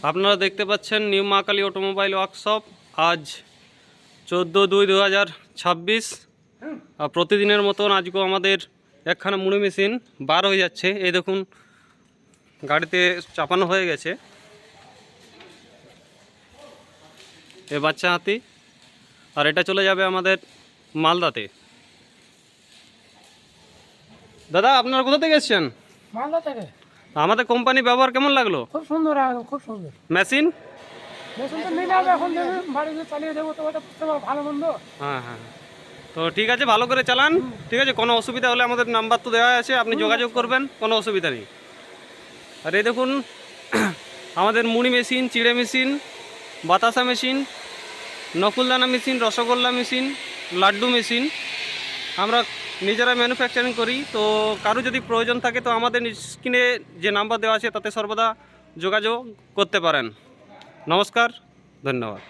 আপনারা দেখতে পাচ্ছেন নিউ মা কালী অটোমোবাইল ওয়ার্কশপ। আজ 14/2/2026। আর প্রতিদিনের মতন আজকেও আমাদের একখানা মুড়ি মেশিন বার হয়ে যাচ্ছে। এই দেখুন, গাড়িতে চাপানো হয়ে গেছে এ বাচ্চা হাতি। আর এটা চলে যাবে আমাদের মালদাতে। দাদা, আপনারা কোথা থেকে এসেছেন? মালদা থেকে। আমাদের কোম্পানি ব্যবহার কেমন লাগলো? খুব সুন্দর, একদম খুব সুন্দর। মেশিন মেশিন তো নিয়ে যাবে, এখন দেবে বাড়িতে চালিয়ে দেবো, তো ওটা বুঝতে পারবো ভালো মন্দ। হ্যাঁ হ্যাঁ, তো ঠিক আছে, ভালো করে চালান। ঠিক আছে, কোনো অসুবিধা হলে আমাদের নাম্বার তো দেওয়া আছে, আপনি যোগাযোগ করবেন, কোনো অসুবিধা নেই। আর এই দেখুন আমাদের মুড়ি মেশিন, চিড়ে মেশিন, বাতাসা মেশিন, নকুলদানা machine, rasgulla machine, laddu machine আমরা নিজেরা ম্যানুফ্যাকচারিং করি। তো কারো যদি প্রয়োজন থাকে তো আমাদের স্ক্রিনে যে নাম্বার দেওয়া আছে তাতে সর্বদা যোগাযোগ করতে পারেন। নমস্কার, ধন্যবাদ।